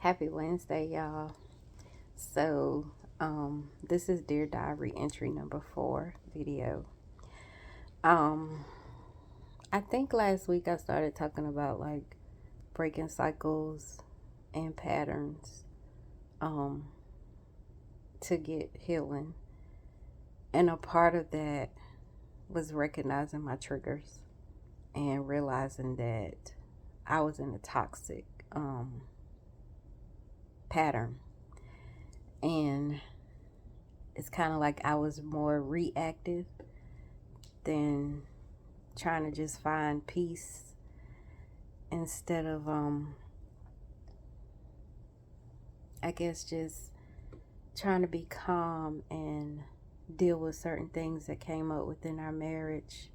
Happy Wednesday, y'all. So, this is Dear Diary entry number 4 video. Um, I think last week I started talking about like breaking cycles and patterns um, to get healing. And a part of that was recognizing my triggers and realizing that I was in a toxic pattern. And it's kind of like I was more reactive than trying to just find peace instead of I guess just trying to be calm and deal with certain things that came up within our marriage.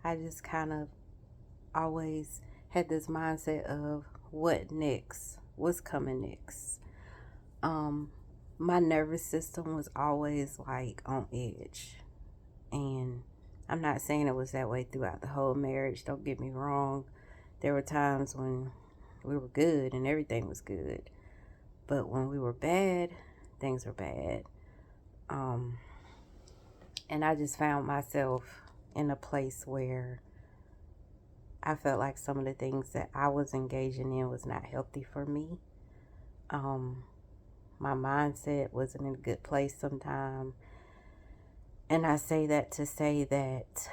I just kind of always had this mindset of what next, what's coming next. um my nervous system was always like on edge, and I'm not saying it was that way throughout the whole marriage, don't get me wrong. There were times when we were good and everything was good, but when we were bad, things were bad. um and I just found myself in a place where I felt like some of the things that I was engaging in was not healthy for me. um my mindset wasn't in a good place sometimes, and I say that to say that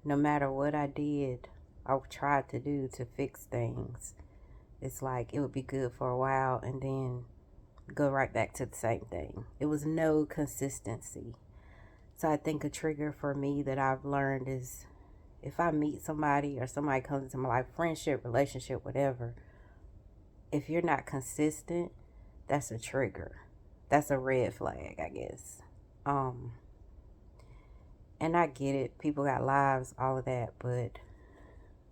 no matter what I did or tried to do to fix things, it's like it would be good for a while and then go right back to the same thing. It was no consistency. So I think a trigger for me that I've learned is if I meet somebody or somebody comes into my life, friendship, relationship, whatever, if you're not consistent, that's a trigger. That's a red flag, I guess. Um, and I get it. People got lives, all of that, but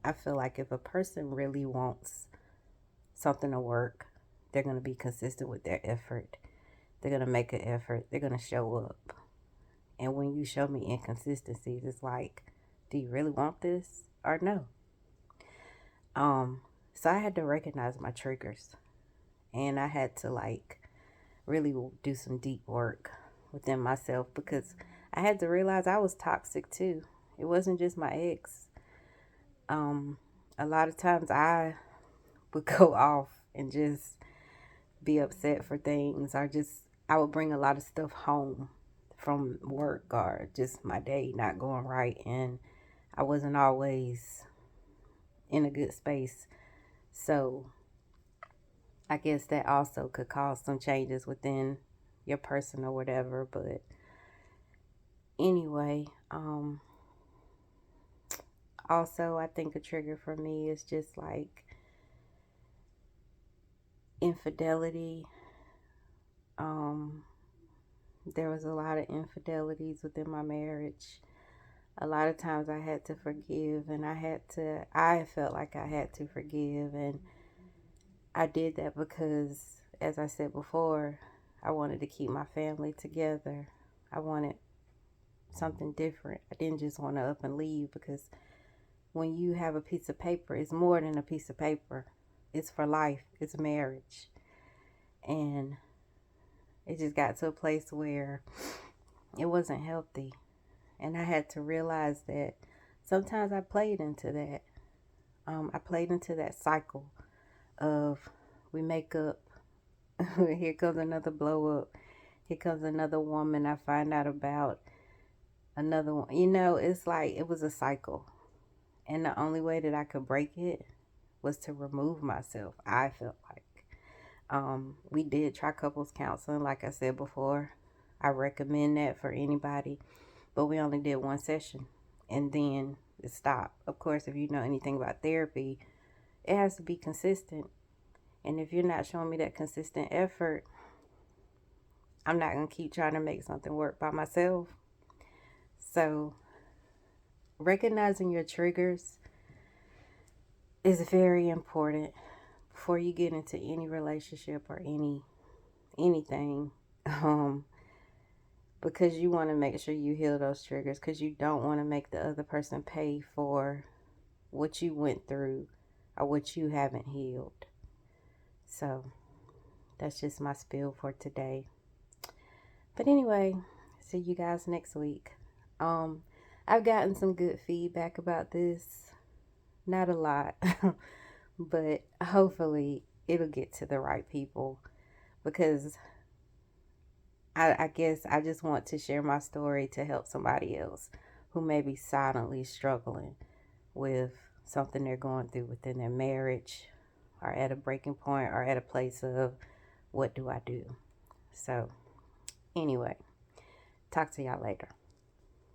I feel like if a person really wants something to work, they're going to be consistent with their effort. They're going to make an effort. They're going to show up. And when you show me inconsistencies, it's like, do you really want this or no? Um, so I had to recognize my triggers, and I had to like really do some deep work within myself because I had to realize I was toxic too. It wasn't just my ex. Um, a lot of times I would go off and just be upset for things, or just I would bring a lot of stuff home from work or just my day not going right, and I wasn't always in a good space. So I guess that also could cause some changes within your person or whatever. But anyway, also I think a trigger for me is just like infidelity. Um, there was a lot of infidelities within my marriage. A lot of times I had to forgive, and I felt like I had to forgive, and I did that because, as I said before, I wanted to keep my family together. I wanted something different. I didn't just want to up and leave, because when you have a piece of paper, it's more than a piece of paper. It's for life. It's marriage. And it just got to a place where it wasn't healthy. And I had to realize that sometimes I played into that. I played into that cycle of we make up, here comes another blow up, here comes another woman I find out about, another one. It's like it was a cycle. And the only way that I could break it was to remove myself, I felt like. We did try couples counseling, like I said before. I recommend that for anybody, but we only did one session and then it stopped. Of course, if you know anything about therapy, it has to be consistent. And if you're not showing me that consistent effort, I'm not going to keep trying to make something work by myself. So, recognizing your triggers is very important before you get into any relationship or anything. Um, because you want to make sure you heal those triggers, because you don't want to make the other person pay for what you went through or what you haven't healed. So, that's just my spiel for today. But anyway, see you guys next week. I've gotten some good feedback about this. Not a lot, but hopefully it'll get to the right people because I guess I just want to share my story to help somebody else who may be silently struggling with something they're going through within their marriage or at a breaking point or at a place of what do I do? So, anyway, talk to y'all later.